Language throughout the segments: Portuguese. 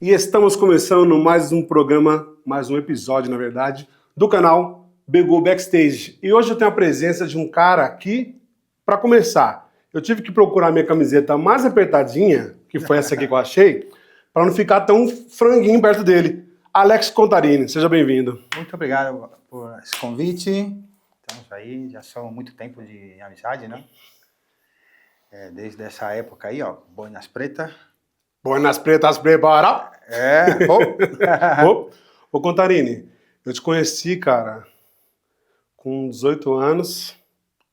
E estamos começando mais um programa, mais um episódio, na verdade, do canal Begô Backstage. E hoje eu tenho a presença de um cara aqui, para começar. Eu tive que procurar minha camiseta mais apertadinha, que foi essa aqui que eu achei, para não ficar tão franguinho perto dele. Alex Contarini, seja bem-vindo. Muito obrigado por esse convite. Estamos aí, já são muito tempo de amizade, né? Desde essa época aí, ó, Boinas Preta. Buenas pretas, prepara! Oh. Ô Contarini, eu te conheci, cara, com 18 anos.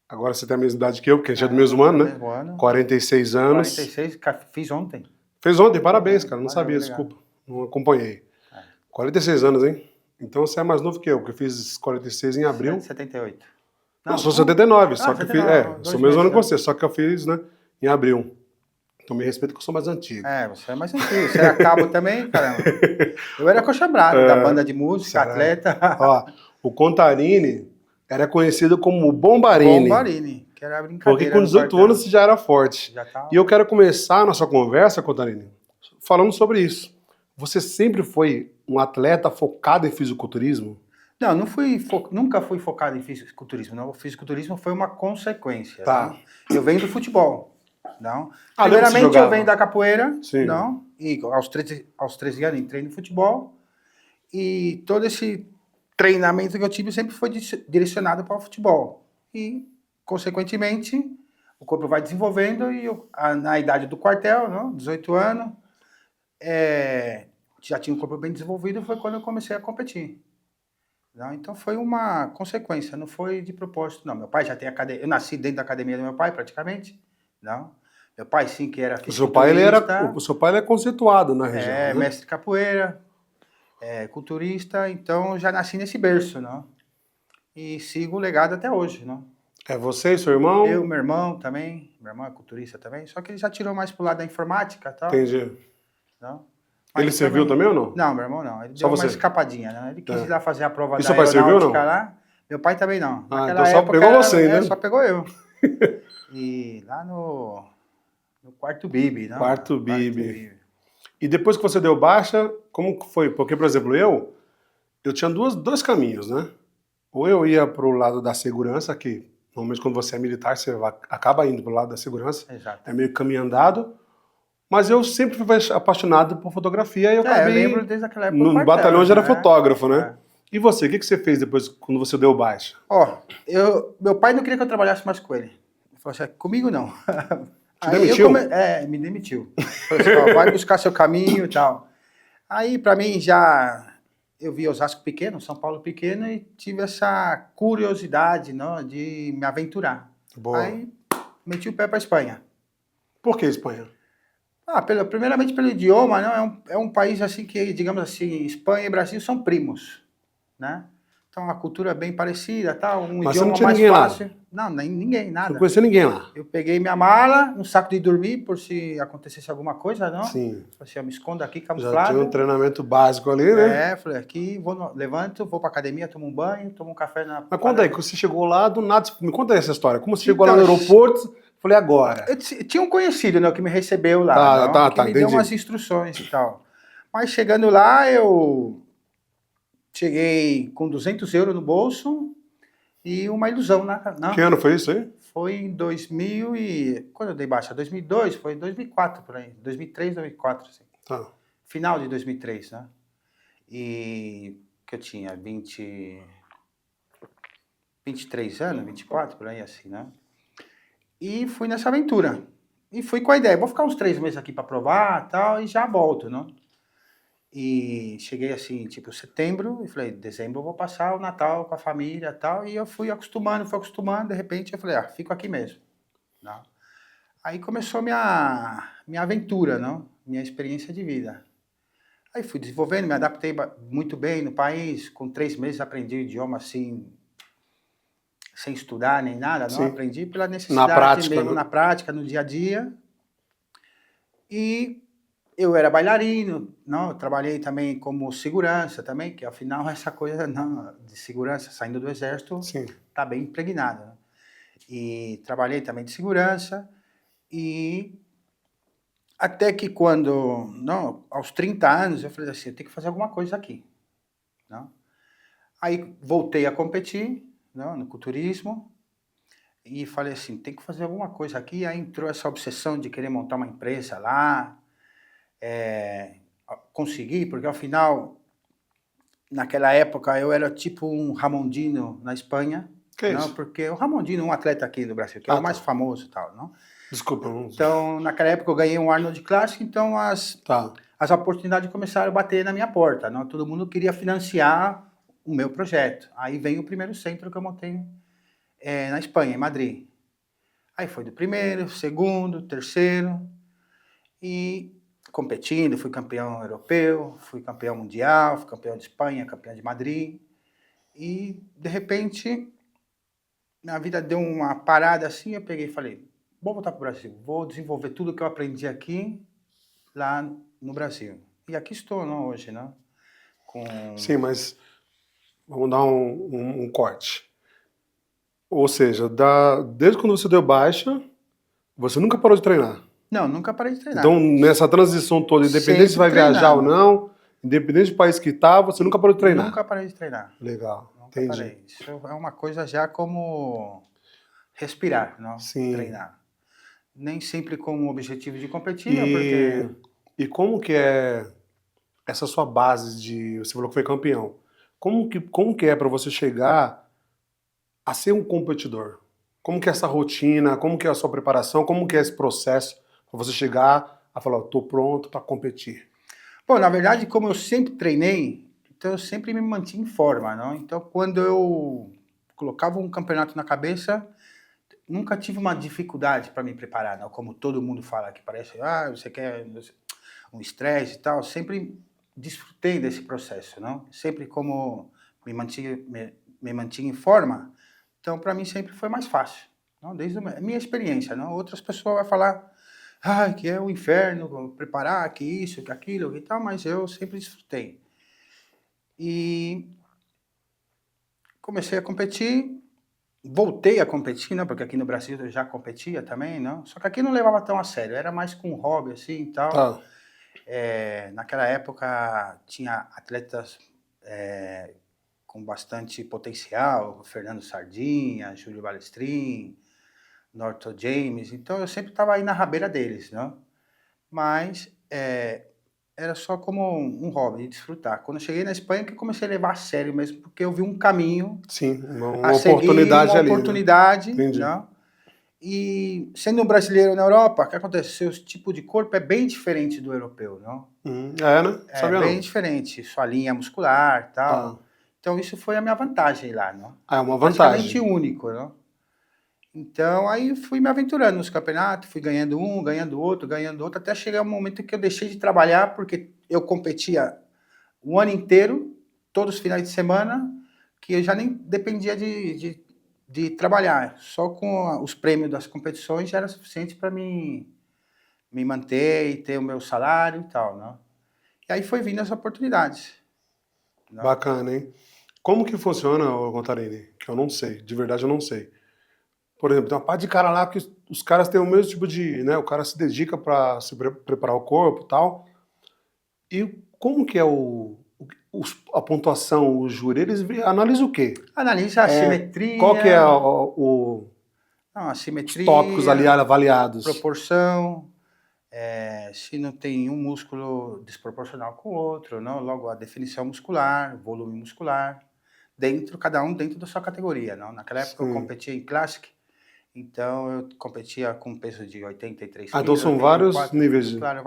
Agora você tem a mesma idade que eu, porque a gente é do mesmo ano, né? Mesmo ano. 46 anos. 46, fiz ontem. Fez ontem, parabéns, cara. Não Valeu, sabia, obrigado. desculpa. Não acompanhei. 46 anos, hein? Então você é mais novo que eu, porque eu fiz 46 em abril. 78. Não, sou 79, só que eu fiz. 79, Sou o mesmo ano que meses, você, só que eu fiz, né, em abril. Então me respeita que eu sou mais antigo. Você é mais antigo. Você era cabo também, caramba. Eu era coxa brava, da banda de música, Será? atleta. Ó, o Contarini era conhecido como Bombarini. Bombarini, que era brincadeira. Porque com 18 anos você já era forte. Já tava. E eu quero começar a nossa conversa, Contarini, falando sobre isso. Você sempre foi um atleta focado em fisiculturismo? Não, nunca fui focado em fisiculturismo. Não. O fisiculturismo foi uma consequência. Tá. Não? Eu venho do futebol. Não. Ah, Primeiramente, eu venho da capoeira. Sim. Não? E aos 13 anos entrei no futebol. E todo esse treinamento que eu tive sempre foi direcionado para o futebol. E, consequentemente, o corpo vai desenvolvendo e na idade do quartel, não? 18 anos, já tinha um corpo bem desenvolvido, foi quando eu comecei a competir. Não? Então foi uma consequência, não foi de propósito, não. Meu pai já tem academia, eu nasci dentro da academia do meu pai, praticamente. Não? Meu pai, sim, que era fisiculturista. O seu pai ele é conceituado na região, né? Mestre de capoeira, culturista, então eu já nasci nesse berço, não? E sigo o legado até hoje, não? É você e seu irmão? Eu, meu irmão também, meu irmão é culturista também, só que ele já tirou mais pro lado da informática e tal. Entendi. Não? Ele serviu também ou não? Não, meu irmão não. Ele Só deu você? uma escapadinha, né? Ele quis ir lá fazer a prova E da seu pai serviu ou não? lá. Meu pai também não. Ah, Naquela então só época, pegou você, né? Só pegou eu. E lá no quarto BIB, não? Quarto BIB. E depois que você deu baixa, como foi? Porque, por exemplo, eu tinha dois caminhos, né? Ou eu ia pro lado da segurança, que normalmente quando você é militar, você acaba indo pro lado da segurança. Exato. É meio caminho andado. Mas eu sempre fui apaixonado por fotografia e eu acabei... Eu lembro desde aquela época. No batalhão eu já era fotógrafo, né? É. E você, o que você fez depois, quando você deu baixa? Meu pai não queria que eu trabalhasse mais com ele. Ele falou assim, comigo não. Te demitiu? Me demitiu. Falou assim, vai buscar seu caminho e tal. Aí, pra mim, eu vi Osasco pequeno, São Paulo pequeno, e tive essa curiosidade, não, de me aventurar. Boa. Aí, meti o pé pra Espanha. Por que Espanha? Primeiramente pelo idioma, não? É um país assim que, digamos assim, Espanha e Brasil são primos, né? Então a cultura é bem parecida, tal, Mas idioma você não mais tinha ninguém fácil. Lá? Não, ninguém, nada. Não conhecia ninguém lá? Eu peguei minha mala, um saco de dormir, por se acontecesse alguma coisa, não? Sim. Falei assim, eu me escondo aqui, Já camuflado. tinha um treinamento básico ali, né? Falei, aqui, levanto, vou pra academia, tomo um banho, tomo um café na... Mas conta aí, quando você chegou lá, do nada, me conta aí essa história. Como você chegou lá Então, no aeroporto, falei, agora. Eu tinha um conhecido, né, que me recebeu lá, que me deu entendi. umas instruções e tal. Mas chegando lá, eu cheguei com 200 euros no bolso e uma ilusão. Que ano foi isso aí? Foi em 2000 e... Quando eu dei baixa? 2002? Foi em 2004, por aí. 2003, 2004, assim. Tá. Final de 2003, né? E que eu tinha 23 anos, 24, por aí, assim, né? E fui nessa aventura. E fui com a ideia, vou ficar uns 3 meses aqui para provar, tal, e já volto, né? E cheguei assim, tipo, setembro, e falei, dezembro eu vou passar o Natal com a família, tal, e eu fui acostumando, de repente eu falei, fico aqui mesmo. Não? Aí começou minha aventura, não? Minha experiência de vida. Aí fui desenvolvendo, me adaptei muito bem no país, com 3 meses aprendi o idioma assim, sem estudar nem nada, não? Aprendi pela necessidade na prática, mesmo, né? na prática, no dia a dia. E eu era bailarino, não? Eu trabalhei também como segurança também, que afinal essa coisa de segurança, saindo do exército, está bem impregnada. Né? E trabalhei também de segurança e Até que quando, não, aos 30 anos, eu falei assim, eu tenho que fazer alguma coisa aqui. Não? Aí voltei a competir, não, no culturismo e falei assim, tem que fazer alguma coisa aqui. Aí entrou essa obsessão de querer montar uma empresa lá. Consegui, porque ao final, naquela época, eu era tipo um Ramondino na Espanha. Que é Não, isso? porque o Ramondino é um atleta aqui do Brasil, que é Ah, o mais tá. famoso e tal, não? Desculpa, não... Então, naquela época eu ganhei um Arnold Classic, então Tá. as oportunidades começaram a bater na minha porta, não? Todo mundo queria financiar o meu projeto. Aí vem o primeiro centro que eu montei na Espanha, em Madrid. Aí foi do primeiro, segundo, terceiro, e competindo, fui campeão europeu, fui campeão mundial, fui campeão de Espanha, campeão de Madrid, e de repente, na vida deu uma parada assim, eu peguei e falei, vou voltar para o Brasil, vou desenvolver tudo que eu aprendi aqui, lá no Brasil. E aqui estou, não, hoje, né? Sim, Com... mas vamos dar um corte. Ou seja, desde quando você deu baixa, você nunca parou de treinar. Não, nunca parei de Então, treinar. nessa transição toda, independente se Sempre vai viajar ou treinando. não, independente do país que tá, você nunca parou de treinar. Nunca parei de treinar. Legal, Nunca entendi. parei. Isso é uma coisa já como respirar, não? Sim. Treinar. Nem sempre com o objetivo de competir, E, porque... e como que é essa sua base de... Você falou que foi campeão. Como que é para você chegar a ser um competidor? Como que é essa rotina? Como que é a sua preparação? Como que é esse processo para você chegar a falar, tô pronto para competir? Bom, na verdade, como eu sempre treinei, então eu sempre me mantinha em forma, não? Então, quando eu colocava um campeonato na cabeça, nunca tive uma dificuldade para me preparar, não? Como todo mundo fala que parece, você quer um estresse e tal, sempre desfrutei desse processo, não? Sempre como me mantinha em forma, então para mim sempre foi mais fácil, não? Desde a minha experiência, não? Outras pessoas vão falar, que é o inferno, preparar, que isso, que aquilo, que tal, mas eu sempre desfrutei. E comecei a competir, voltei a competir, né? Porque aqui no Brasil eu já competia também, não? Só que aqui não levava tão a sério, era mais com hobby assim e tal. Tá. Naquela época tinha atletas com bastante potencial, Fernando Sardinha, Júlio Balestrin, Norton James, então eu sempre estava aí na rabeira deles, não? Mas era só como um hobby, desfrutar. Quando eu cheguei na Espanha que eu comecei a levar a sério mesmo, porque eu vi um caminho Sim, a uma seguir, uma oportunidade ali, né? oportunidade, Entendi. não? E sendo um brasileiro na Europa, o que acontece? Seu tipo de corpo é bem diferente do europeu, não? É, né? É Sabia bem não. diferente, sua linha muscular, Tá. tal. Então isso foi a minha vantagem lá, não? Ah, é uma Praticamente vantagem. único, não? Então aí fui me aventurando nos campeonatos, fui ganhando outro, até chegar um momento que eu deixei de trabalhar porque eu competia o ano inteiro, todos os finais de semana, que eu já nem dependia de trabalhar. Só com os prêmios das competições já era suficiente para me manter e ter o meu salário e tal, não? E aí foi vindo as oportunidades, não? Bacana, hein? Como que funciona, ô Contarini? Que eu não sei, de verdade eu não sei. Por exemplo, tem uma parte de cara lá que os caras têm o mesmo tipo de, né? O cara se dedica para se preparar o corpo e tal. E como que é a pontuação, o júri? Eles analisam o quê? Analisa a Qual que é simetria, não, a os tópicos ali simetria, avaliados? proporção, se não tem um músculo desproporcional com o outro, não? Logo a definição muscular, volume muscular, cada um dentro da sua categoria, não? Naquela época eu Sim. competia em Classic, então eu competia com peso de 83 Ah, então quilos, são vários 84, níveis de... claro,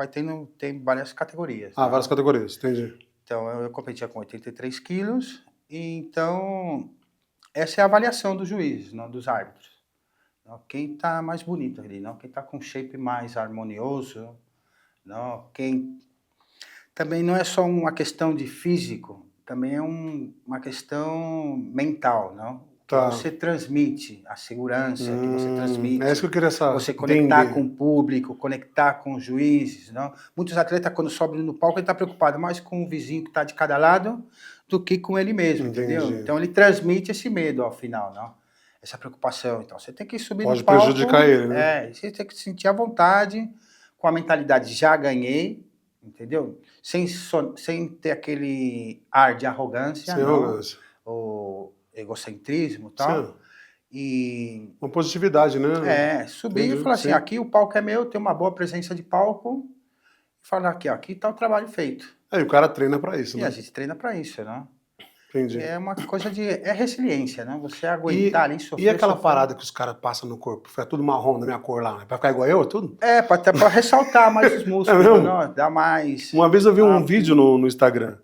tem várias categorias, Ah, várias não? categorias, entendi. Então eu competia com 83 quilos, e então essa é a avaliação dos juízes, não dos árbitros. Não? Quem está mais bonito ali, não? Quem está com shape mais harmonioso, não? Quem também não é só uma questão de físico, também é uma questão mental, não? Que Tá. você transmite, a segurança que você É isso que transmite, eu queria você conectar com entender. o público, conectar com os juízes, não? Muitos atletas, quando sobem no palco, ele está preocupado mais com o vizinho que está de cada lado do que com ele mesmo, entendeu? Entendi. Então ele transmite esse medo ao final, não? Essa preocupação. Então você tem que subir no Pode prejudicar palco, ele, né? você tem que sentir a vontade, com a mentalidade já ganhei, entendeu? Sem ter aquele ar de arrogância, Sem arrogância. ou egocentrismo e tal. Sim. E Uma positividade, né? subir Entendi, e falar assim, sim. aqui o palco é meu, tem uma boa presença de palco, e falar aqui, ó, aqui tá o trabalho feito. Aí o cara treina pra isso, E né? a gente treina para isso, né? Entendi. É uma coisa é resiliência, né? Você aguentar ali, sofrer. E aquela sofrer. parada que os caras passam no corpo? Fica tudo marrom da minha cor lá, né? Pra ficar igual eu, tudo? Até para ressaltar mais os músculos, mesmo? né? Dar mais. Uma vez eu vi um vídeo no Instagram.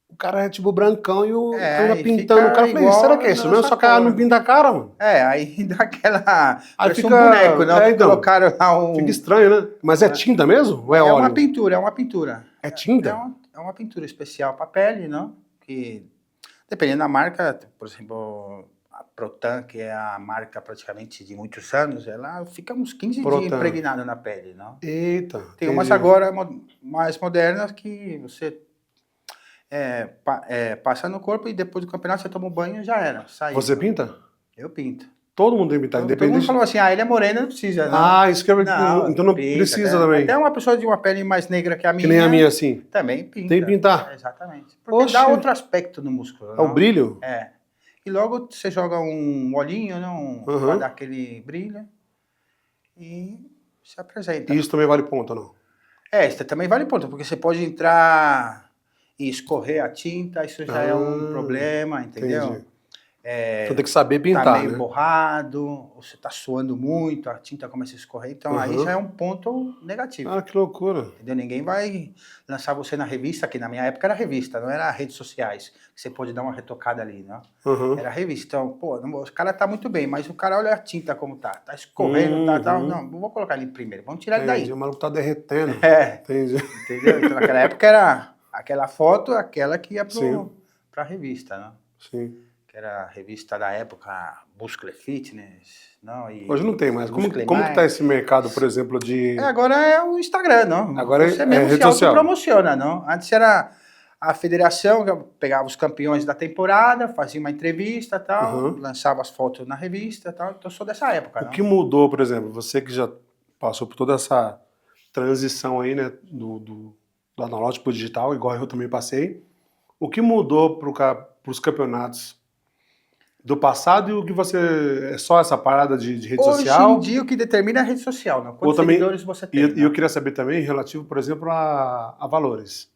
O cara é tipo brancão e o cara e pintando o cara. Eu falei, igual será que é isso da mesmo? nossa Só que a cor. não pinta a cara, mano. Aí dá aquela. Aí Parece fica um boneco, né? então, Colocaram lá um. fica estranho, né? Mas é tinta mesmo? Ou é É óleo? uma pintura, é uma pintura. É tinta? É uma pintura especial para pele, não? Que, dependendo da marca, por exemplo, a Protan, que é a marca praticamente de muitos anos, ela fica uns 15 dias Protan. impregnada na pele, não? Eita. Tem umas entendi. agora mais modernas que você passa no corpo e depois do campeonato você toma um banho e já era. Saiu. Você pinta? Eu pinto. Todo mundo tem que pintar, Todo mundo independente. falou assim, ele é moreno, não precisa, não. Ah, isso que eu... Então não pinta, precisa até, também. Até uma pessoa de uma pele mais negra que a minha. Que nem a minha, assim. Também pinta. Tem que pintar. Exatamente. Porque Oxi. dá outro aspecto no músculo. É o brilho? É. E logo você joga um olhinho, não? Pra dar aquele brilho. E se apresenta. E isso também vale ponto, ou não? Isso também vale ponto, porque você pode entrar e escorrer a tinta, isso já é um problema, entendeu? Entendi. Então tem que saber pintar, tá meio né? borrado, você tá suando muito, a tinta começa a escorrer, então aí já é um ponto negativo. Ah, que loucura. Entendeu? Ninguém vai lançar você na revista, que na minha época era revista, não era redes sociais, que você pode dar uma retocada ali, né? Era revista. Então, pô, o cara tá muito bem, mas o cara olha a tinta como tá escorrendo, não, vou colocar ele primeiro, vamos tirar ele daí. O maluco tá derretendo. Entendi. Entendeu? Então naquela época era aquela foto, aquela que ia pra revista, né? Sim. Que era a revista da época, Muscle Fitness, não? E hoje não tem mais. Como que tá esse mercado, por exemplo, de... agora é o Instagram, não? Agora você mesmo rede se social. autopromociona, não? Antes era a federação que pegava os campeões da temporada, fazia uma entrevista e tal, lançava as fotos na revista e tal. Então eu sou dessa época, O que mudou, por exemplo, você que já passou por toda essa transição aí, né, do analógico pro digital, igual eu também passei, o que mudou para os campeonatos do passado e o que você... É só essa parada de rede social? Hoje em dia o que determina é a rede social, não? Quantos seguidores você tem. E eu queria saber também, relativo, por exemplo, a valores.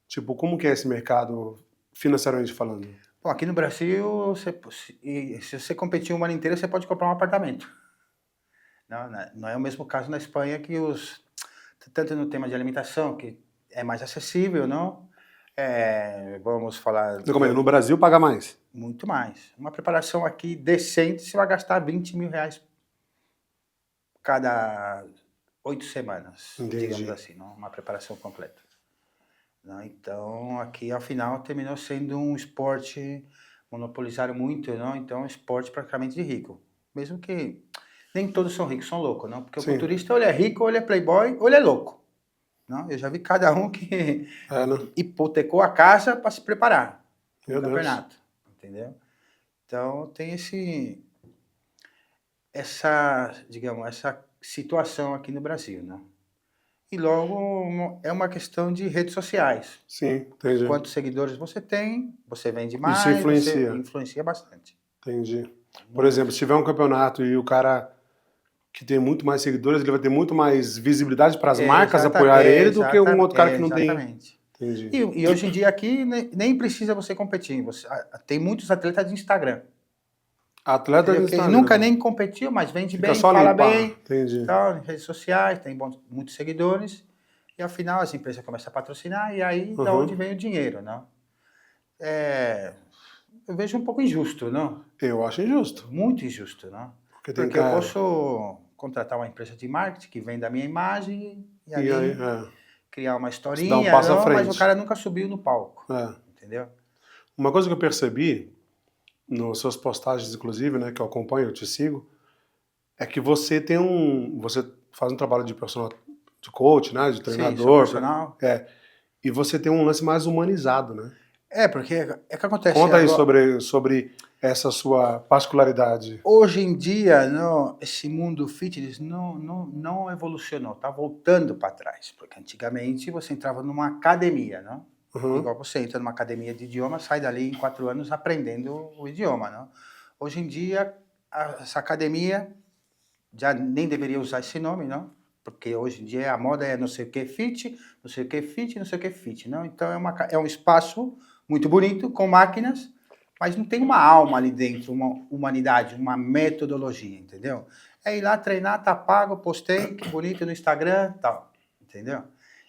Tipo, como que é esse mercado, financeiramente falando? Bom, aqui no Brasil, se você competir um ano inteiro, você pode comprar um apartamento. Não é o mesmo caso na Espanha, que tanto no tema de alimentação, que é mais acessível, não? Vamos falar... No Brasil paga mais? Muito mais. Uma preparação aqui decente, você vai gastar 20 mil reais cada 8 semanas, digamos assim, não? Uma preparação completa. Não? Então, aqui, ao final, terminou sendo um esporte, monopolizaram muito, não? Então, um esporte praticamente de rico. Mesmo que nem todos são ricos, são loucos, não? Porque o culturista, ou ele é rico, ou ele é playboy, ou ele é louco. Não? Eu já vi cada um que hipotecou a casa para se preparar no campeonato. Entendeu? Então, tem essa situação aqui no Brasil, né? E logo é uma questão de redes sociais. Sim, entendi. Quantos seguidores você tem, você vende mais, isso influencia. Você influencia bastante. Entendi. Por exemplo, se tiver um campeonato e o cara que tem muito mais seguidores, ele vai ter muito mais visibilidade para as marcas apoiarem ele do que um outro cara que não tem. Entendi. E hoje em dia aqui nem precisa você competir. Tem muitos atletas de Instagram. Atleta de Instagram. Nunca nem competiu, mas vende bem, fala bem. Entendi. Tal, em redes sociais, tem muitos seguidores. E ao final as empresas começam a patrocinar e aí da onde vem o dinheiro, não? Eu vejo um pouco injusto, não? Eu acho injusto. Muito injusto, não? Porque eu posso contratar uma empresa de marketing que vende a minha imagem e aí criar uma historinha, mas o cara nunca subiu no palco. Entendeu? Uma coisa que eu percebi nas suas postagens, inclusive, né, que eu acompanho, eu te sigo, é que você você faz um trabalho de personal, de coach, né, de treinador. Sim, personal. E você tem um lance mais humanizado, né? Porque é que acontece. Conta aí agora, sobre essa sua particularidade. hoje em dia, não, esse mundo fitness não evolucionou, está voltando para trás. Porque antigamente você entrava numa academia, não? Uhum. Igual você entra numa academia de idioma, sai dali em 4 anos aprendendo o idioma, não? Hoje em dia, essa academia já nem deveria usar esse nome, não? Porque hoje em dia a moda é não sei o que fit, não sei o que fit, não sei o que fit, não? Então é um espaço muito bonito, com máquinas, mas não tem uma alma ali dentro, uma humanidade, uma metodologia, entendeu? É ir lá treinar, tá pago, postei, que bonito no Instagram, tal, entendeu?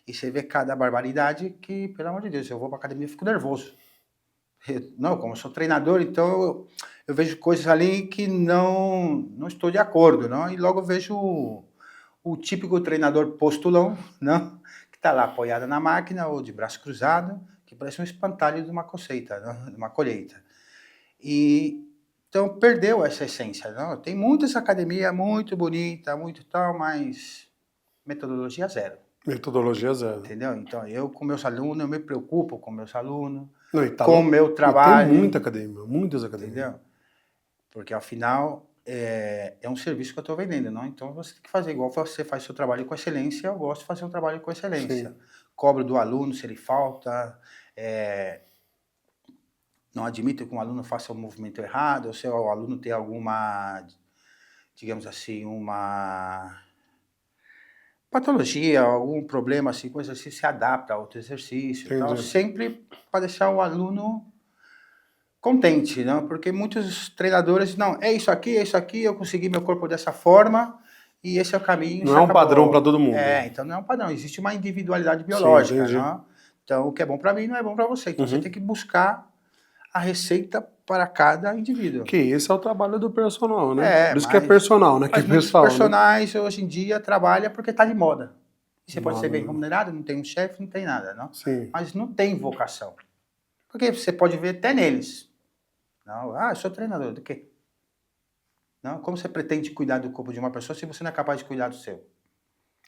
E você vê cada barbaridade que, pelo amor de Deus, eu vou pra academia e fico nervoso. Não, como eu sou treinador, então eu vejo coisas ali que não estou de acordo, não? E logo vejo o típico treinador postulão, não? Que está lá apoiado na máquina ou de braço cruzado, que parece um espantalho de uma colheita, não? De uma colheita. E então perdeu essa essência, não? Tem muitas academias muito bonita, muito tal, mas metodologia zero, Metodologia zero. entendeu? Então eu com meus alunos, eu me preocupo com meus alunos, Não, e, tá com o meu e tem trabalho, muita academia, muitas academias. entendeu? Porque afinal é um serviço que eu estou vendendo, não? Então você tem que fazer igual você faz seu trabalho com excelência. Eu gosto de fazer um trabalho com excelência. Sim, Cobro do aluno se ele falta, não admito que um aluno faça um movimento errado, ou se o aluno tem alguma, digamos assim, uma patologia, algum problema assim, coisa assim, se adapta a outro exercício, e tal, entendi. sempre para deixar o aluno contente, não? Porque muitos treinadores, não, é isso aqui, eu consegui meu corpo dessa forma e esse é o caminho, Não isso é um padrão para acabou. todo mundo. Então não é um padrão, existe uma individualidade Sim, biológica, entendi. não? Então o que é bom para mim não é bom para você. Então você tem Uhum. que buscar a receita para cada indivíduo. Que esse é o trabalho do personal, né? Por isso que é Mas, personal, né? Que é mas muitos pessoal, né? personagens hoje em dia trabalham porque está de moda. E você pode ser Moda, bem né? remunerado, não tem um chefe, não tem nada, não? Sim. Mas não tem vocação. Porque você pode ver até neles. Não, eu sou treinador, do quê? Não, como você pretende cuidar do corpo de uma pessoa se você não é capaz de cuidar do seu?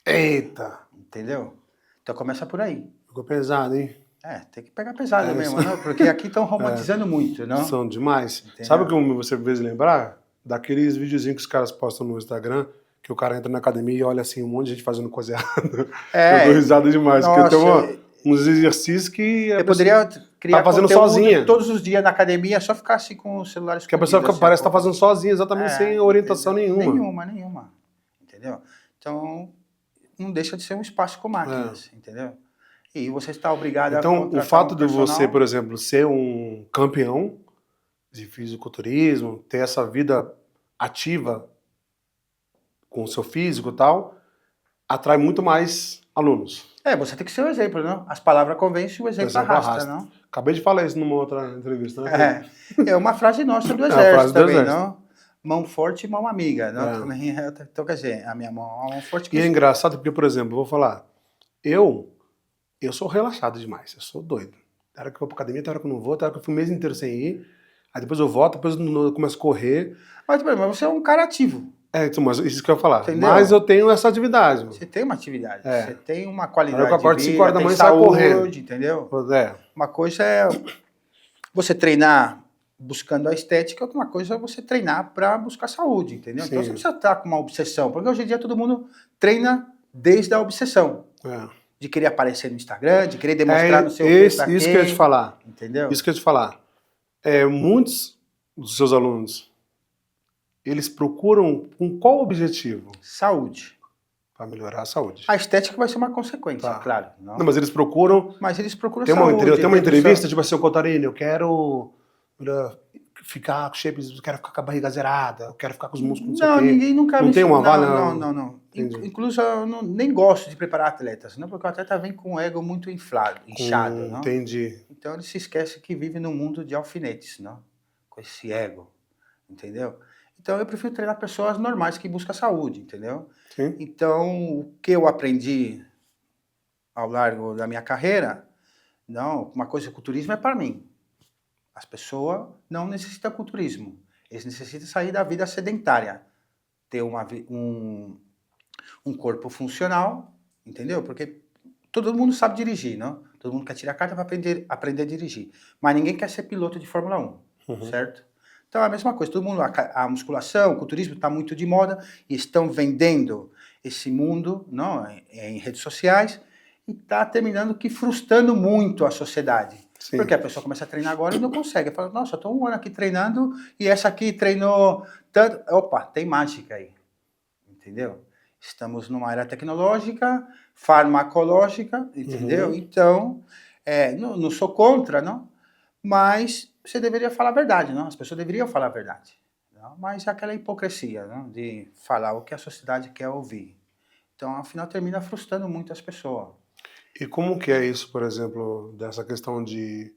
Eita! Entendeu? Então começa por aí. Ficou pesado, hein? Tem que pegar pesado Isso. mesmo, não? Porque aqui estão romantizando muito, não? São demais. Sabe o Entendeu? que você fez lembrar? Daqueles videozinhos que os caras postam no Instagram, que o cara entra na academia e olha assim, um monte de gente fazendo coisa errada. Eu dou risada demais, porque tem Nossa, uns exercícios que a eu pessoa poderia tá criar fazendo conteúdo sozinha. todos os dias na academia, só ficar assim com o celular Que a pessoa escondido. Assim, parece estar fazendo sozinha, exatamente sem orientação entendeu? nenhuma. Nenhuma. Entendeu? Então, não deixa de ser um espaço com É. máquinas, entendeu? E você está obrigado a Então, o contratar um fato de você, por personal. exemplo, ser um campeão de fisiculturismo, ter essa vida ativa com o seu físico e tal, atrai muito mais alunos. Você tem que ser o exemplo, não? As palavras convencem, o O exemplo exemplo arrasta, arrasta. não? Acabei de falar isso numa outra entrevista, né, Pedro? É uma frase nossa do É a frase exército do também, exército. não? Mão forte e mão amiga, não? É. Também então, quer dizer, a minha mão é uma mão forte que... E é engraçado porque, por exemplo, eu vou falar, eu sou relaxado demais, eu sou doido. Tem hora que eu vou pra academia, tem hora que eu não vou, tem hora que eu fico um mês inteiro sem ir, aí depois eu volto, depois eu começo a correr. Mas você é um cara ativo, Então, mas isso que eu ia falar. Mas entendeu? eu tenho essa atividade, mano. Você tem uma atividade, É. você tem uma A hora que eu qualidade de acordo 5 horas vida, da tem manhã e saio correndo. saúde, entendeu? É. Uma coisa é você treinar buscando a estética, outra coisa é você treinar para buscar saúde, entendeu? Então você Sim. precisa estar com uma obsessão, porque hoje em dia todo mundo treina desde a obsessão. É. De querer aparecer no Instagram, de querer demonstrar não sei o que pra quem. Isso que eu ia te falar. Entendeu? Isso que eu ia te falar. Muitos dos seus alunos, eles procuram com qual objetivo? Saúde. Para melhorar a saúde. A estética vai ser uma consequência, Tá. claro. Não? Não, mas eles procuram... Mas eles procuram Tem saúde. uma entrevista, redução. tipo assim, Cotarino, eu quero ficar com shape, eu quero ficar com a barriga zerada, eu quero ficar com os músculos, não sei o quê. Ninguém nunca Não me tem uma vaga? Não. Entendi. Incluso eu nem gosto de preparar atletas, não, porque o atleta vem com o ego muito inchado, não? Entendi. Então ele se esquece que vive num mundo de alfinetes, não? Com esse ego, entendeu? Então eu prefiro treinar pessoas normais que buscam saúde, entendeu? Sim. Então o que eu aprendi ao largo da minha carreira, não, uma coisa, culturismo é para mim. As pessoas não necessitam culturismo, eles necessitam sair da vida sedentária, ter um corpo funcional, entendeu? Porque todo mundo sabe dirigir, não? Todo mundo quer tirar a carta para aprender a dirigir. Mas ninguém quer ser piloto de Fórmula 1, certo? Então é a mesma coisa. Todo mundo, a musculação, o culturismo está muito de moda e estão vendendo esse mundo, não, em redes sociais e está terminando que frustrando muito a sociedade. Sim. Porque a pessoa começa a treinar agora e não consegue. Fala, nossa, eu estou um ano aqui treinando e essa aqui treinou tanto. Opa, tem mágica aí. Entendeu? Estamos numa era tecnológica, farmacológica, entendeu? Então, não sou contra, não, mas você deveria falar a verdade, não? As pessoas deveriam falar a verdade. Não? Mas é aquela hipocrisia, não? De falar o que a sociedade quer ouvir. Então, afinal, termina frustrando muito as pessoas. E como que é isso, por exemplo, dessa questão de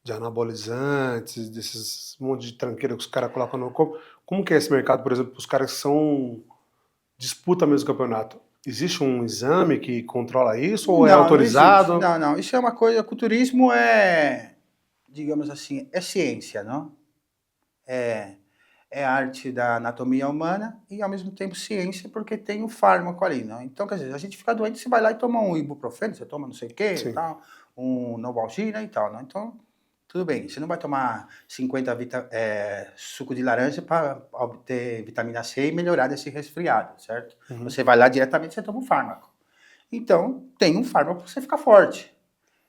anabolizantes, desses monte de tranqueira que os caras colocam no corpo? Como que é esse mercado, por exemplo, para os caras que são disputa mesmo o campeonato? Existe um exame que controla isso ou é autorizado? Não. Isso é uma coisa, culturismo é, digamos assim, é ciência, não? É arte da anatomia humana e, ao mesmo tempo, ciência, porque tem um fármaco ali, não? Então, quer dizer, a gente fica doente, você vai lá e toma um ibuprofeno, você toma não sei o quê, e tal, um Novalgina e tal, não? Então, tudo bem, você não vai tomar 50 suco de laranja para obter vitamina C e melhorar desse resfriado, certo? Você vai lá diretamente, você toma um fármaco. Então, tem um fármaco para você ficar forte,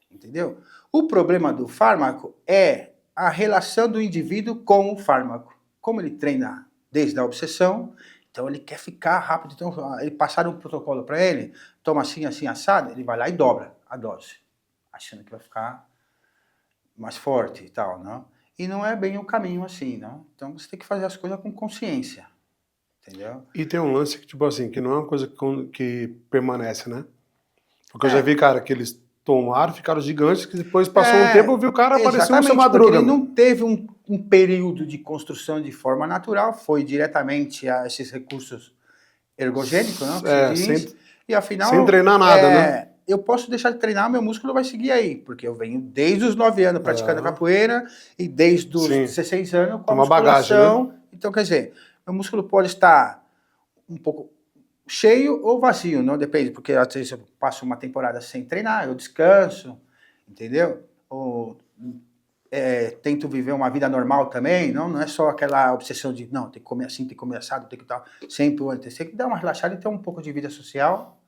entendeu? O problema do fármaco é a relação do indivíduo com o fármaco. Como ele treina desde a obsessão, então ele quer ficar rápido. Então, ele passaram um protocolo para ele, toma assim, assim, assado, ele vai lá e dobra a dose, achando que vai ficar mais forte e tal, não? E não é bem o caminho assim, não? Então você tem que fazer as coisas com consciência, entendeu? E tem um lance que, tipo assim, que não é uma coisa que permanece, né? Porque eu já vi, cara, que eles tomaram, ficaram gigantes, que depois passou um tempo, eu vi o cara aparecer no seu Madruga. Ele não teve um período de construção de forma natural, foi diretamente a esses recursos ergogênicos, não? Que se diz, e afinal... Sem treinar nada, né? Eu posso deixar de treinar, meu músculo vai seguir aí, porque eu venho desde os 9 anos praticando capoeira e desde os 16 anos com a musculação. Bagagem, né? Então, quer dizer, meu músculo pode estar um pouco cheio ou vazio, não depende, porque às vezes eu passo uma temporada sem treinar, eu descanso, entendeu? Ou tento viver uma vida normal também, não é só aquela obsessão de, não, tem que comer assim, tem que comer assado, tem que tal, sempre antes, tem que dar uma relaxada e ter um pouco de vida social,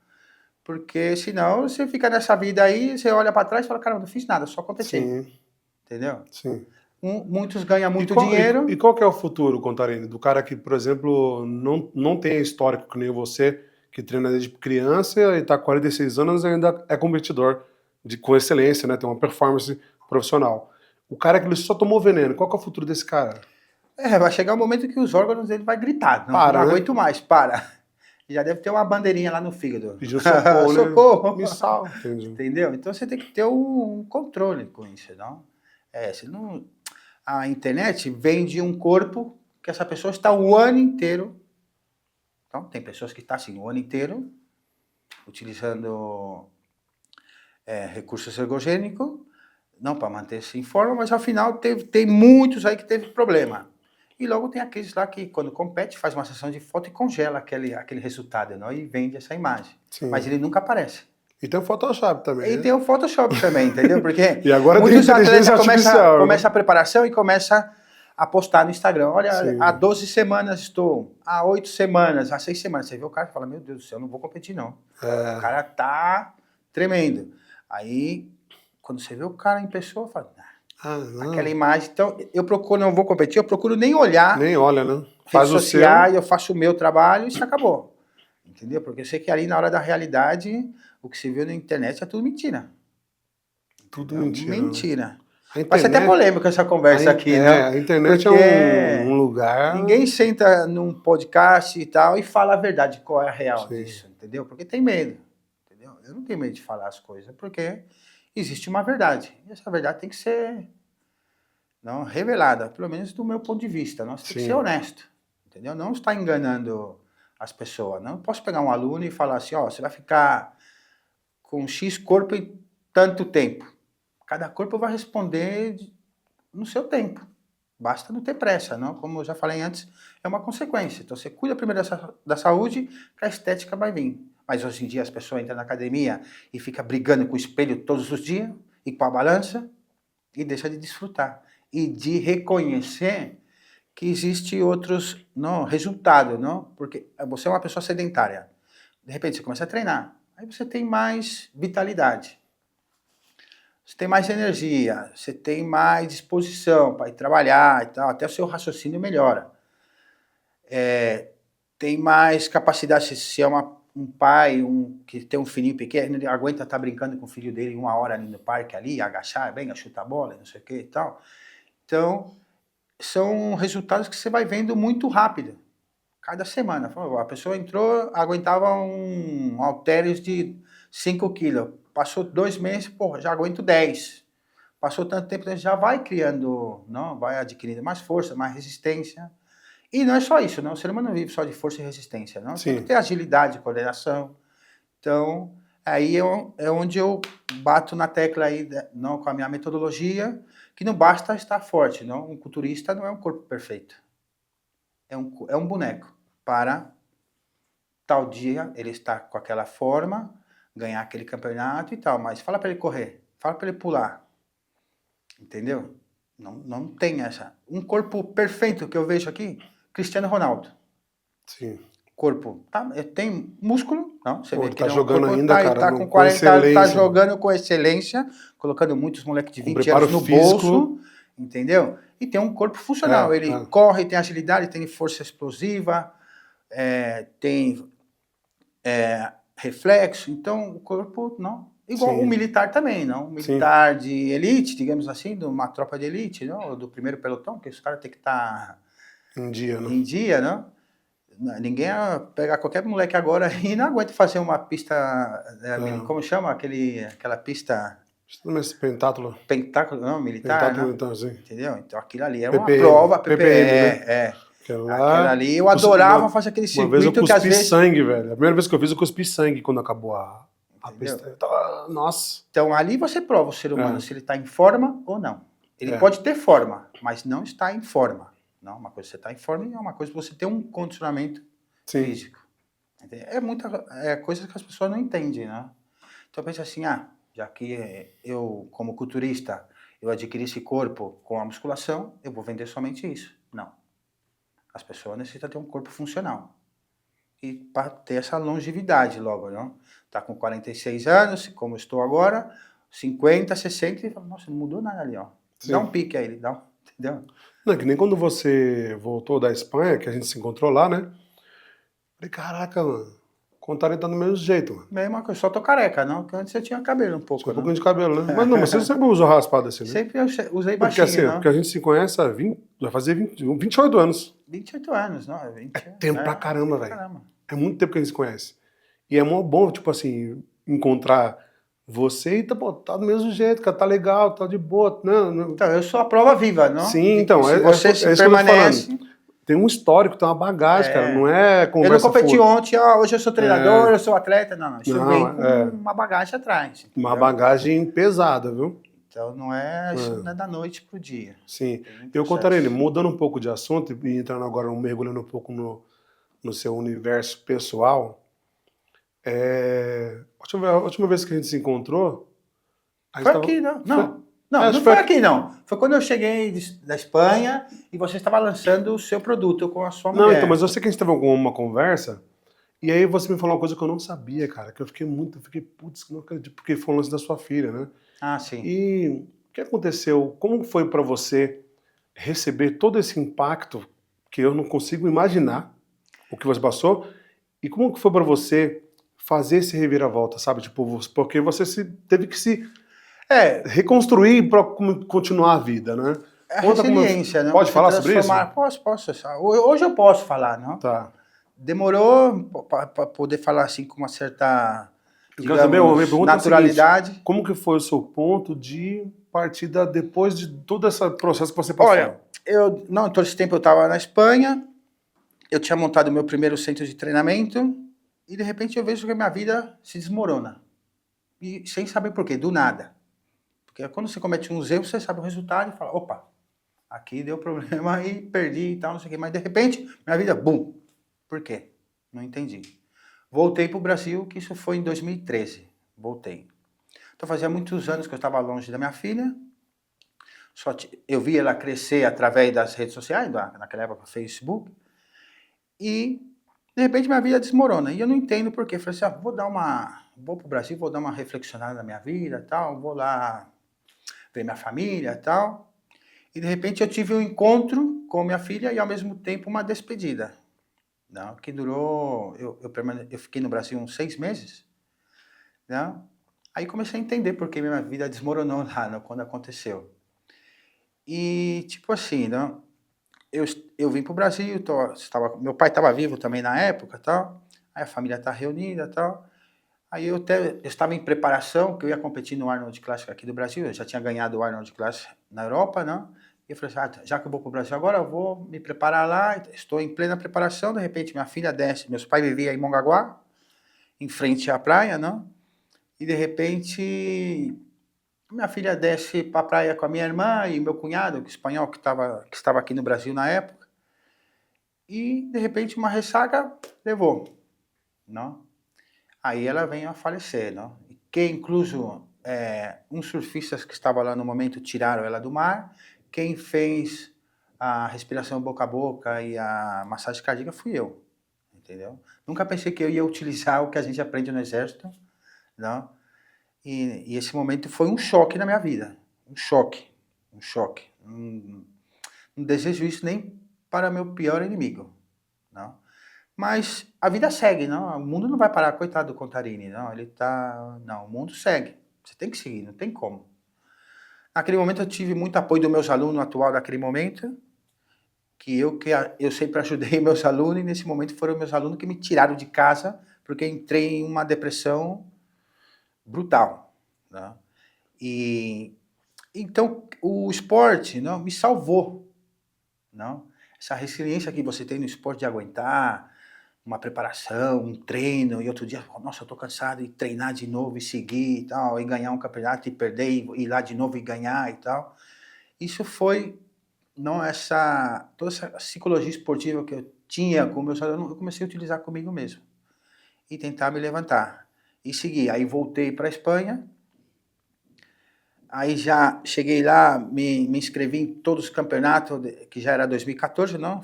porque senão você fica nessa vida aí, você olha para trás e fala, cara, não fiz nada, só aconteceu. Entendeu? Sim. Muitos ganham muito dinheiro. E qual que é o futuro, Contarini, do cara que, por exemplo, não tem histórico que nem você, que treina desde criança e está com 46 anos e ainda é competidor com excelência, né? Tem uma performance profissional. O cara que ele só tomou veneno, qual que é o futuro desse cara? Vai chegar um momento que os órgãos dele vai gritar, não aguento mais, para. Já deve ter uma bandeirinha lá no fígado. Pediu socorro, né? Socorro! Me salva. Entendeu? Então você tem que ter um controle com isso, não? Senão a internet vende um corpo que essa pessoa está o ano inteiro. Então, tem pessoas que estão assim o ano inteiro utilizando recursos ergogênicos, não para manter-se em forma, mas ao final tem muitos aí que teve problema. E logo tem aqueles lá que, quando compete, faz uma sessão de foto e congela aquele resultado, não? E vende essa imagem. Sim. Mas ele nunca aparece. E tem o Photoshop também. E tem o Photoshop também, entendeu? Porque e agora muitos atletas começa a preparação e começa a postar no Instagram. Olha, há 12 semanas estou, há 8 semanas, há 6 semanas. Você vê o cara e fala, meu Deus do céu, eu não vou competir não. O cara tá tremendo. Aí, quando você vê o cara em pessoa, fala, aquela imagem. Então, eu procuro, não vou competir, eu procuro nem olhar. Nem olha, né? Faz o seu. Eu faço o meu trabalho e isso acabou. Entendeu? Porque eu sei que ali na hora da realidade, o que se viu na internet é tudo mentira. Tudo mentira. Mentira. Vai ser até polêmica essa conversa aqui, né? A internet é um lugar... Ninguém senta num podcast e tal e fala a verdade, qual é a real disso, entendeu? Porque tem medo, entendeu? Eu não tenho medo de falar as coisas, porque existe uma verdade. E essa verdade tem que ser revelada, pelo menos do meu ponto de vista. Nós tem que ser honesto, entendeu? Não está enganando as pessoas. Não posso pegar um aluno e falar assim, você vai ficar com X corpo em tanto tempo. Cada corpo vai responder no seu tempo. Basta não ter pressa, não? Como eu já falei antes, é uma consequência. Então, você cuida primeiro da saúde, que a estética vai vir. Mas hoje em dia as pessoas entram na academia e ficam brigando com o espelho todos os dias ir para a balança e deixa de desfrutar. E de reconhecer que existe outros resultados, não? Porque você é uma pessoa sedentária. De repente você começa a treinar, aí você tem mais vitalidade, você tem mais energia, você tem mais disposição para ir trabalhar e tal, até o seu raciocínio melhora. Tem mais capacidade, se é um pai que tem um filhinho pequeno, ele aguenta estar brincando com o filho dele 1 hora ali no parque, ali, agachar, venga, chutar a bola, não sei o que e tal. Então, são resultados que você vai vendo muito rápido. Cada semana. A pessoa entrou, aguentava um halteres de 5 quilos. Passou 2 meses, já aguento 10. Passou tanto tempo, já vai criando, não, vai adquirindo mais força, mais resistência. E não é só isso, não. O ser humano não vive só de força e resistência, não. Tem que ter agilidade, coordenação. Então, aí é onde eu bato na tecla aí, não, com a minha metodologia, que não basta estar forte, não. Um culturista não é um corpo perfeito. É um boneco para tal dia ele estar com aquela forma, ganhar aquele campeonato e tal. Mas fala para ele correr, fala para ele pular. Entendeu? Não tem essa. Um corpo perfeito que eu vejo aqui, Cristiano Ronaldo. Sim. Corpo, tem músculo, não? Você vê que tá jogando corpo, ainda, cara, tá com 40 anos, tá excelência. jogando com excelência, colocando muitos moleques de 20 anos no físico. bolso, entendeu? E tem um corpo funcional, ele corre, tem agilidade, tem força explosiva, tem reflexo, então o corpo, não? Igual o militar também, não? O militar de elite, digamos assim, de uma tropa de elite, não? Do primeiro pelotão, que os caras têm que estar em dia, não? Ninguém pega qualquer moleque agora e não aguenta fazer uma pista, como chama? Aquela pista... Pentáculo. Pentáculo, não, militar, pentáculo, não? Então, sim. Entendeu? Então aquilo ali é uma prova, PPM, né? Aquela ali, eu adorava fazer aquele circuito. Uma vez eu cuspi que às vezes... sangue, velho. A primeira vez que eu fiz, eu cuspi sangue quando acabou a pista. Nossa. Então ali você prova o ser humano se ele está em forma ou não. Ele pode ter forma, mas não está em forma. Não, uma coisa você está em forma e é uma coisa você ter um condicionamento físico. É coisa que as pessoas não entendem, né? Então eu penso assim, já que eu, como culturista, eu adquiri esse corpo com a musculação, eu vou vender somente isso. Não. As pessoas necessitam ter um corpo funcional. E para ter essa longevidade logo, não? Tá com 46 anos, como estou agora, 50, 60, e fala, nossa, não mudou nada ali, ó. Dá um pique aí, entendeu? Não, é que nem quando você voltou da Espanha, que a gente se encontrou lá, né? Falei, caraca, mano, contaria tá do mesmo jeito, mano. Mesma coisa, só tô careca, não? Porque antes você tinha cabelo um pouco, um pouquinho de cabelo, né? Mas não, mas você sempre usou raspado assim, né? Sempre eu usei baixinho, porque, assim, porque a gente se conhece há 28 anos. 28 anos, não? Tempo pra caramba, velho. É muito tempo que a gente se conhece. E é muito bom, tipo assim, encontrar você e tá do mesmo jeito, cara, tá legal, tá de boa. Não. Então, eu sou a prova viva, não? Sim, então, se você se permanece... Tem um histórico, tem uma bagagem, cara, não é conversa. Eu não competi ontem, hoje eu sou treinador, eu sou atleta, não. Isso vem com uma bagagem atrás. Entendeu? Uma bagagem pesada, viu? Então não é da noite pro dia. Sim. Eu contaria, mudando um pouco de assunto e entrando agora, mergulhando um pouco no seu universo pessoal. A última vez que a gente se encontrou... Foi aqui, não? Não foi aqui, não. Foi quando eu cheguei da Espanha e você estava lançando o seu produto com a sua mulher. Não, então, mas eu sei que a gente teve alguma conversa e aí você me falou uma coisa que eu não sabia, cara, que eu fiquei, putz, não acredito, porque foi o lance da sua filha, né? Ah, sim. E o que aconteceu? Como foi para você receber todo esse impacto que eu não consigo imaginar o que você passou e como que foi para você fazer esse reviravolta, sabe? Tipo, porque você teve que se reconstruir para continuar a vida, né? A resiliência, né? Pode falar sobre isso? Posso. Hoje eu posso falar, não? Tá. Demorou para poder falar assim com uma certa, digamos, naturalidade. Seguinte, como que foi o seu ponto de partida depois de todo esse processo que você passou? Olha, todo esse tempo eu estava na Espanha, eu tinha montado o meu primeiro centro de treinamento e de repente eu vejo que a minha vida se desmorona. E sem saber por quê, do nada. Porque quando você comete uns erros, você sabe o resultado e fala, opa, aqui deu problema e perdi e tal, não sei o quê. Mas de repente, minha vida, bum. Por quê? Não entendi. Voltei para o Brasil, que isso foi em 2013. Voltei. Então fazia muitos anos que eu estava longe da minha filha. Eu vi ela crescer através das redes sociais, naquela época, Facebook. E, de repente, minha vida desmorona. E eu não entendo por quê. Falei assim, vou pro Brasil, vou dar uma reflexionada na minha vida, tal. Vou lá ver minha família, tal. E, de repente, eu tive um encontro com minha filha e, ao mesmo tempo, uma despedida. Não, que durou... Eu fiquei no Brasil uns 6 meses. Não? Aí comecei a entender por que minha vida desmoronou lá, não, quando aconteceu. E, tipo assim, não, eu vim pro Brasil, meu pai estava vivo também na época, tal. Aí a família tá reunida, tal. Aí eu estava em preparação, que eu ia competir no Arnold Classic aqui do Brasil, eu já tinha ganhado o Arnold Classic na Europa, não? E eu falei assim, já que eu vou pro Brasil agora, eu vou me preparar lá, estou em plena preparação, de repente minha filha desce, meus pais viviam em Mongaguá, em frente à praia, não? E de repente minha filha desce para a praia com a minha irmã e meu cunhado, que espanhol, que estava aqui no Brasil na época. E, de repente, uma ressaca levou. Não? Aí ela veio a falecer. Não? Que, incluso, uns surfistas que estavam lá no momento tiraram ela do mar. Quem fez a respiração boca a boca e a massagem cardíaca fui eu. Entendeu? Nunca pensei que eu ia utilizar o que a gente aprende no exército. Não? E esse momento foi um choque na minha vida. Um choque. Não desejo isso nem para meu pior inimigo. Não? Mas a vida segue, não? O mundo não vai parar, coitado do Contarini, não? Não, o mundo segue. Você tem que seguir, não tem como. Naquele momento eu tive muito apoio dos meus alunos atual daquele momento, que eu sempre ajudei meus alunos, e nesse momento foram meus alunos que me tiraram de casa, porque eu entrei em uma depressão brutal. Não? E então o esporte, não, me salvou. Não? Essa resiliência que você tem no esporte de aguentar uma preparação, um treino, e outro dia, nossa, eu tô cansado, e treinar de novo, e seguir e tal, e ganhar um campeonato, e perder, e ir lá de novo e ganhar e tal. Isso foi, não, toda essa psicologia esportiva que eu tinha com meus alunos, eu comecei a utilizar comigo mesmo. E tentar me levantar. E seguir. Aí voltei para a Espanha. Aí já cheguei lá, me inscrevi em todos os campeonatos, que já era 2014, não?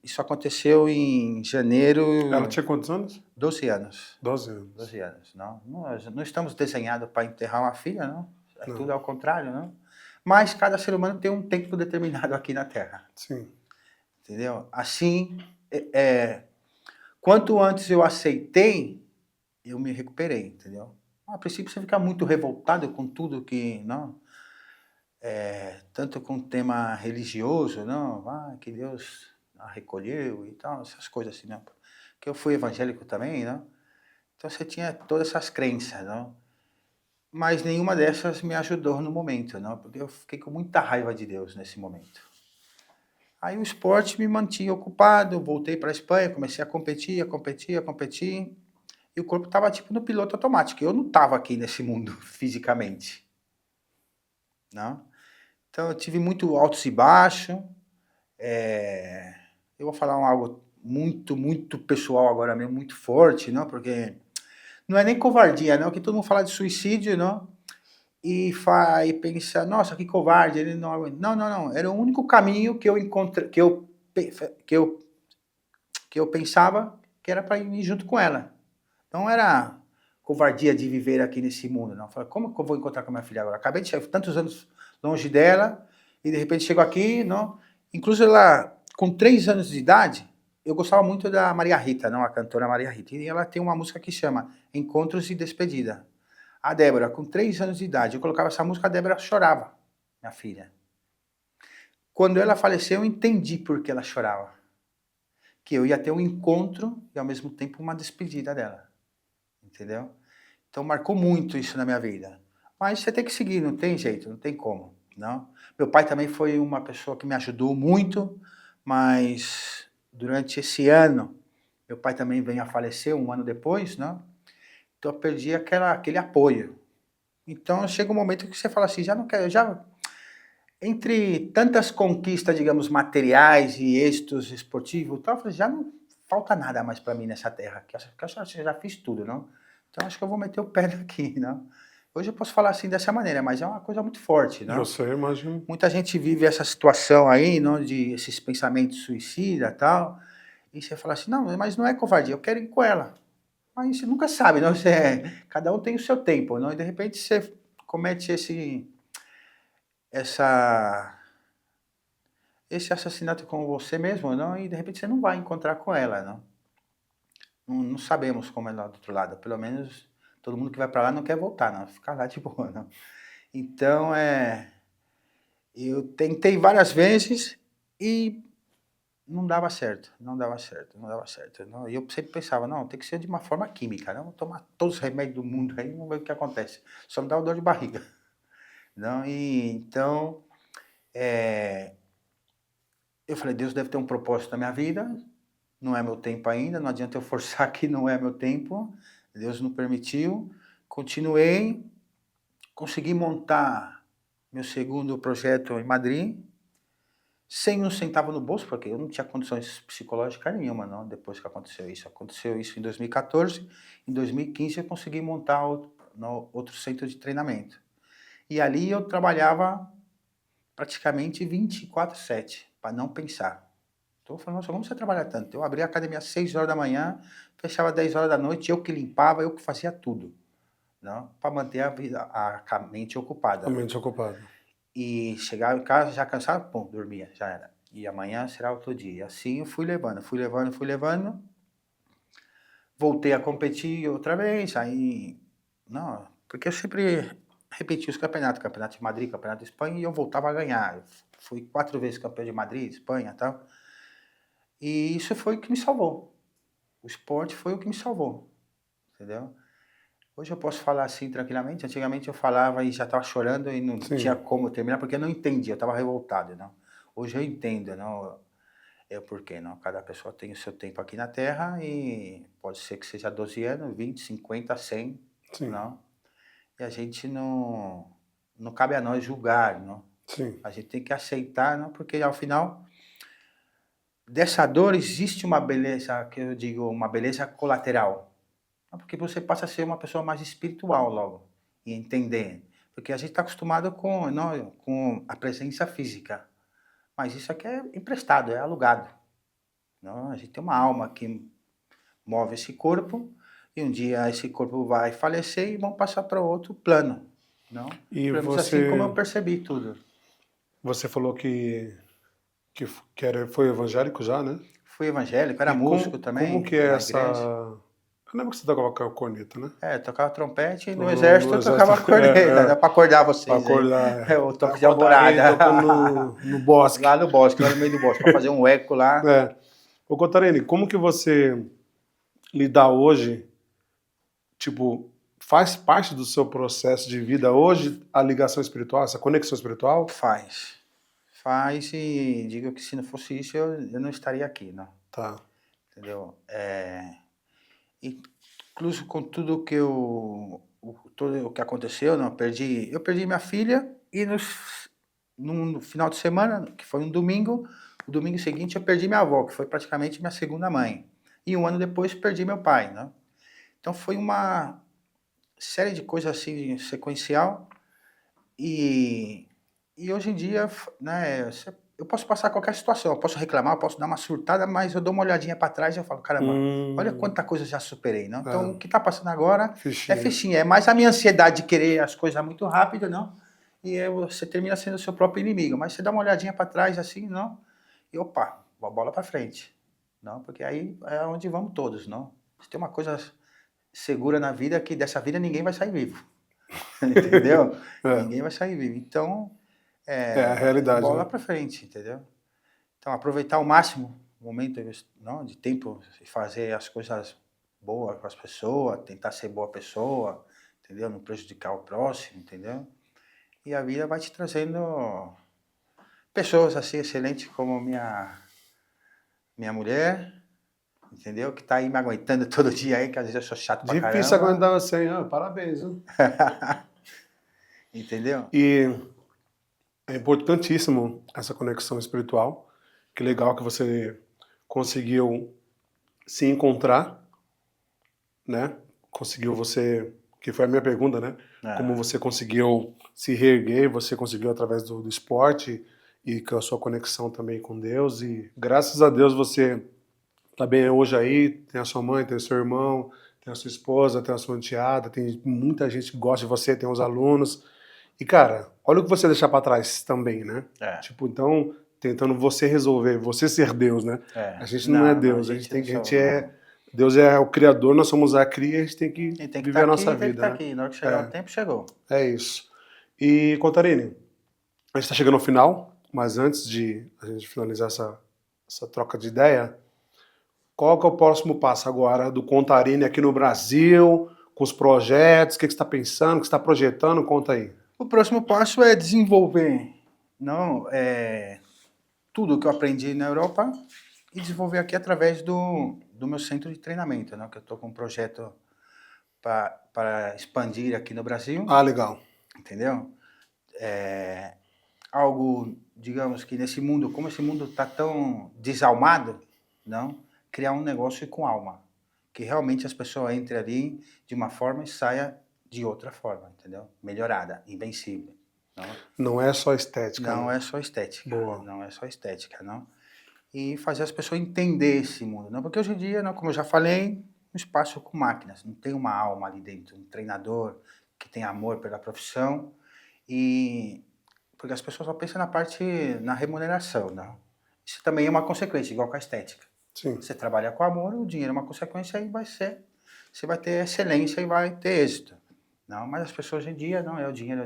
Isso aconteceu em janeiro... Ela tinha quantos anos? 12 anos. 12 anos. 12 anos, não? Nós não estamos desenhados para enterrar uma filha, não? Não. Tudo ao contrário, não? Mas cada ser humano tem um tempo determinado aqui na Terra. Sim. Entendeu? Assim, quanto antes eu aceitei, eu me recuperei, entendeu? A princípio você fica muito revoltado com tudo que, não? Tanto com o tema religioso, não? Que Deus a recolheu e tal, essas coisas assim, não? Porque eu fui evangélico também, não? Então você tinha todas essas crenças, não? Mas nenhuma dessas me ajudou no momento, não? Porque eu fiquei com muita raiva de Deus nesse momento. Aí o esporte me mantinha ocupado, voltei para a Espanha, comecei a competir, e o corpo estava tipo no piloto automático. Eu não estava aqui nesse mundo fisicamente, não? Então eu tive muito altos e baixos. Eu vou falar algo muito, muito pessoal agora mesmo, muito forte, não? Porque não é nem covardia, não, que todo mundo fala de suicídio, não? E pensa, nossa, que covarde, ele não aguenta. Não. Era o único caminho que eu encontrei, que eu pensava que era para ir junto com ela. Não era covardia de viver aqui nesse mundo, não. Falei, como que eu vou encontrar com a minha filha agora? Acabei de chegar tantos anos longe dela, e de repente chego aqui, não? Inclusive ela, com 3 anos de idade, eu gostava muito da Maria Rita, não? A cantora Maria Rita. E ela tem uma música que chama Encontros e Despedida. A Débora, com 3 anos de idade, eu colocava essa música, a Débora chorava, minha filha. Quando ela faleceu, eu entendi por que ela chorava. Que eu ia ter um encontro e, ao mesmo tempo, uma despedida dela. Entendeu? Então, marcou muito isso na minha vida. Mas você tem que seguir, não tem jeito, não tem como. Não? Meu pai também foi uma pessoa que me ajudou muito, mas durante esse ano, meu pai também veio a falecer 1 ano depois, não? Então eu perdi aquele apoio. Então chega um momento que você fala assim, já não quero, entre tantas conquistas, digamos, materiais e êxitos esportivos, tal, eu falei, já não falta nada mais para mim nessa terra, que eu já fiz tudo, não? Então acho que eu vou meter o pé aqui, não? Hoje eu posso falar assim dessa maneira, mas é uma coisa muito forte, né? Eu sei, imagino. Muita gente vive essa situação aí, não, de esses pensamentos suicida e tal, e você fala assim, não, mas não é covardia, eu quero ir com ela. Mas você nunca sabe, não? Cada um tem o seu tempo, não? E de repente você comete essa, esse assassinato com você mesmo, não? E de repente você não vai encontrar com ela, não? Não sabemos como é lá do outro lado. Pelo menos todo mundo que vai para lá não quer voltar, não. Ficar lá de boa, não. Então, eu tentei várias vezes e não dava certo, não dava certo, não dava certo. Não. E eu sempre pensava, não, tem que ser de uma forma química, não vou tomar todos os remédios do mundo aí, não ver o que acontece. Só me dá uma dor de barriga. Não, e então, eu falei, Deus deve ter um propósito na minha vida, não é meu tempo ainda, não adianta eu forçar que não é meu tempo, Deus não permitiu. Continuei, consegui montar meu segundo projeto em Madrid, sem um centavo no bolso, porque eu não tinha condições psicológicas nenhuma, não, depois que aconteceu isso. Aconteceu isso em 2014, em 2015 eu consegui montar outro centro de treinamento. E ali eu trabalhava praticamente 24/7, para não pensar. Então eu falei, nossa, como você trabalha tanto? Eu abria a academia às 6 horas da manhã, fechava às 10 horas da noite, eu que limpava, eu que fazia tudo, não? Para manter a vida, a mente ocupada. Totalmente ocupado. E chegava em casa já cansado, pum, dormia, já era. E amanhã será outro dia. E assim eu fui levando, fui levando, fui levando. Voltei a competir outra vez, aí... Não, porque eu sempre repeti os campeonatos, campeonato de Madrid, campeonato de Espanha, e eu voltava a ganhar. Eu fui 4 vezes campeão de Madrid, Espanha e tal. E isso foi o que me salvou. O esporte foi o que me salvou, entendeu? Hoje eu posso falar assim tranquilamente. Antigamente eu falava e já estava chorando e não Sim. tinha como terminar, porque eu não entendia, eu estava revoltado, não. Hoje eu entendo, não, é o porquê, não. Cada pessoa tem o seu tempo aqui na Terra e pode ser que seja 12 anos, 20, 50, 100, Sim. não. E a gente não cabe a nós julgar, não. Sim. A gente tem que aceitar, não, porque ao final dessa dor existe uma beleza, que eu digo, uma beleza colateral. Porque você passa a ser uma pessoa mais espiritual logo, e entender. Porque a gente está acostumado com, não, com a presença física. Mas isso aqui é emprestado, é alugado. Não? A gente tem uma alma que move esse corpo, e um dia esse corpo vai falecer e vão passar para outro plano. Não? E Pelo menos assim como eu percebi tudo. você falou que foi evangélico já, né? Fui evangélico, era E músico como também, que é na essa... igreja. Eu lembro que você tocava corneta, né? Tocava trompete e no No exército eu tocava corneta, dá para acordar pra vocês acordar. aí. O toque de Acordar ele alvorada. tocando no bosque. Lá no bosque, lá no meio do bosque, para fazer um eco lá. Ô, Cotarene, como que você lidar hoje, tipo, faz parte do seu processo de vida hoje a ligação espiritual, essa conexão espiritual? Faz. Faz e digo que se não fosse isso, eu não estaria aqui, não. Tá. Entendeu? Incluso com tudo que tudo o que aconteceu, não, eu perdi minha filha e no final de semana, que foi um domingo, o domingo seguinte eu perdi minha avó, que foi praticamente minha segunda mãe. E um ano depois perdi meu pai, né? Então foi uma série de coisas assim sequencial e hoje em dia, né, eu posso passar qualquer situação, eu posso reclamar, eu posso dar uma surtada, mas eu dou uma olhadinha para trás e eu falo, caramba, olha quanta coisa eu já superei, não? Então o que está passando agora é Fichinha. fichinha, é mais a minha ansiedade de querer as coisas muito rápido, não? E aí você termina sendo o seu próprio inimigo, mas você dá uma olhadinha para trás assim, não? E opa, a bola para frente, não? Porque aí é onde vamos todos, não? Se tem uma coisa segura na vida, que dessa vida ninguém vai sair vivo. Entendeu? Ninguém vai sair vivo. Então, É a realidade, bola né? para frente, entendeu? Então, aproveitar ao máximo o momento, não, de tempo e fazer as coisas boas com as pessoas, tentar ser boa pessoa, entendeu? Não prejudicar o próximo, entendeu? E a vida vai te trazendo pessoas assim excelentes como minha mulher, entendeu? Que tá aí me aguentando todo dia aí, que às vezes eu sou chato pra Difícil caramba. aguentar você, hein? Parabéns, viu? Entendeu? E é importantíssimo essa conexão espiritual. Que legal que você conseguiu se encontrar, né? Conseguiu você que foi a minha pergunta, né? Como você conseguiu se reerguer, você conseguiu através do esporte e com a sua conexão também com Deus. E graças a Deus você tá bem hoje aí, tem a sua mãe, tem o seu irmão, tem a sua esposa, tem a sua enteada, tem muita gente que gosta de você, tem os alunos. E, cara, olha o que você deixar pra trás também, né? Tipo, então, tentando você resolver, você ser Deus, né? A gente não é Deus, Deus é o Criador, nós somos a cria, a gente tem que viver a nossa vida. Tem que estar aqui, na hora que chegar o tempo, chegou. É isso. E, Contarini, a gente tá chegando ao final, mas antes de a gente finalizar essa troca de ideia, qual que é o próximo passo agora do Contarini aqui no Brasil, com os projetos, o que você está pensando, o que você está projetando? Conta aí. O próximo passo é desenvolver tudo que eu aprendi na Europa e desenvolver aqui através do meu centro de treinamento, né? Que eu estou com um projeto para expandir aqui no Brasil. Ah, legal. Entendeu? Algo, digamos que nesse mundo, como esse mundo está tão desalmado, não? Criar um negócio com alma. Que realmente as pessoas entrem ali de uma forma e saiam de outra forma, entendeu? Melhorada, invencível. Não é só estética. Não é só estética. Boa. Não é só estética, não. E fazer as pessoas entender esse mundo, não? Porque hoje em dia, como eu já falei, um espaço com máquinas, não tem uma alma ali dentro, um treinador que tem amor pela profissão porque as pessoas só pensam na remuneração, não? Isso também é uma consequência, igual com a estética. Sim. Você trabalha com amor, o dinheiro é uma consequência e você vai ter excelência e vai ter êxito. Não, mas as pessoas hoje em dia, não, é o dinheiro,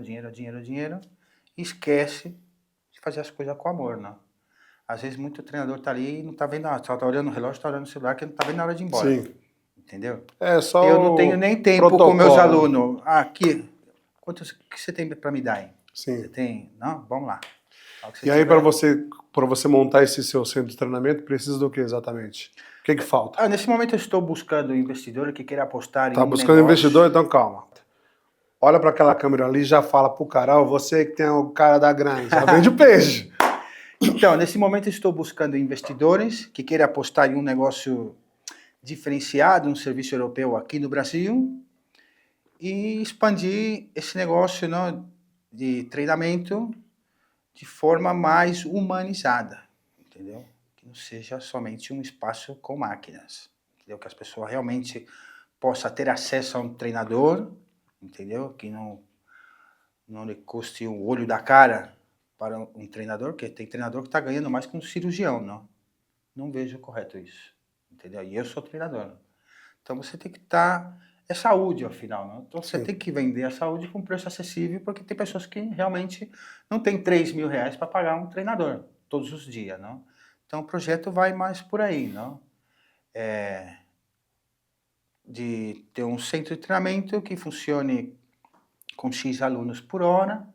e esquece de fazer as coisas com amor, não. Às vezes muito treinador tá ali e não tá vendo nada, só tá olhando o relógio, tá olhando o celular, que não tá vendo na hora de ir embora. Sim. Entendeu? Eu não tenho nem tempo com meus alunos. Aqui, quanto que você tem para me dar aí? Sim. Você tem? Não? Vamos lá. E aí, para você montar esse seu centro de treinamento, precisa do que exatamente? O que falta? Nesse momento eu estou buscando investidor que queira apostar em um negócio. Tá buscando investidor? Então calma. Olha para aquela câmera ali e já fala pro cara, você que tem o cara da grande, já vende o peixe. Então, nesse momento eu estou buscando investidores que queiram apostar em um negócio diferenciado, um serviço europeu aqui no Brasil e expandir esse negócio, não, de treinamento de forma mais humanizada, entendeu? Que não seja somente um espaço com máquinas, entendeu? Que as pessoas realmente possam ter acesso a um treinador, entendeu? Que não lhe custe o olho da cara para um treinador, porque tem treinador que está ganhando mais que um cirurgião, não? Não vejo correto isso, entendeu? E eu sou treinador. Então você tem que estar... É saúde, afinal, não? Então você tem que vender a saúde com preço acessível, porque tem pessoas que realmente não têm 3 mil reais para pagar um treinador todos os dias, não? Então o projeto vai mais por aí, não? De ter um centro de treinamento que funcione com X alunos por hora,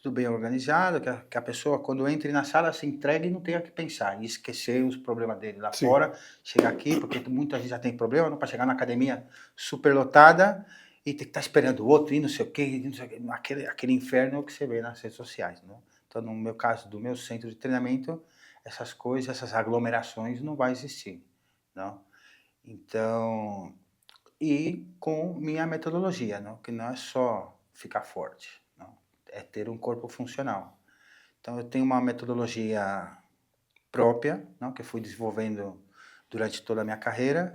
tudo bem organizado, que a pessoa, quando entre na sala, se entregue e não tenha que pensar, e esquecer os problemas dele lá fora, chegar aqui, porque muita gente já tem problema, para chegar na academia superlotada e ter que estar esperando o outro e não sei o quê, aquele inferno que você vê nas redes sociais, né? Então, no meu caso, do meu centro de treinamento, essas coisas, essas aglomerações não vai existir, não? Então, e com minha metodologia, não? Que não é só ficar forte, não? É ter um corpo funcional. Então, eu tenho uma metodologia própria, não? Que eu fui desenvolvendo durante toda a minha carreira,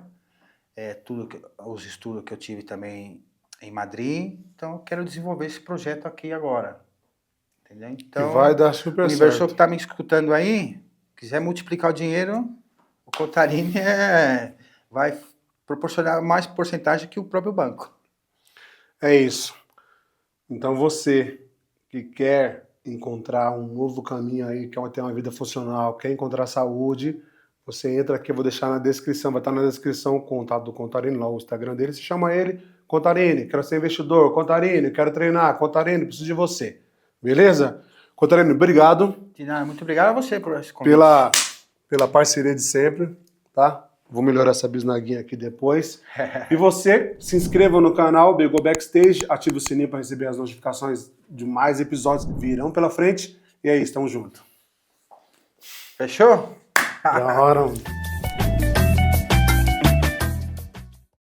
os estudos que eu tive também em Madrid. Então, eu quero desenvolver esse projeto aqui agora. Entendeu? Então, e vai dar super certo. O inversor que está me escutando aí, quiser multiplicar o dinheiro, o Contarini vai proporcionar mais porcentagem que o próprio banco. É isso. Então você que quer encontrar um novo caminho aí, quer ter uma vida funcional, quer encontrar saúde, você entra aqui, eu vou deixar na descrição, vai estar na descrição o contato do Contarini, lá o Instagram dele, você chama ele, Contarini, quero ser investidor, Contarini, quero treinar, Contarini, preciso de você. Beleza? Contarini, obrigado. De nada, muito obrigado a você por esse convite. Pela parceria de sempre, tá? Vou melhorar essa bisnaguinha aqui depois. E você, se inscreva no canal Begô Backstage, ative o sininho para receber as notificações de mais episódios que virão pela frente. E é isso, tamo junto. Fechou? Da hora.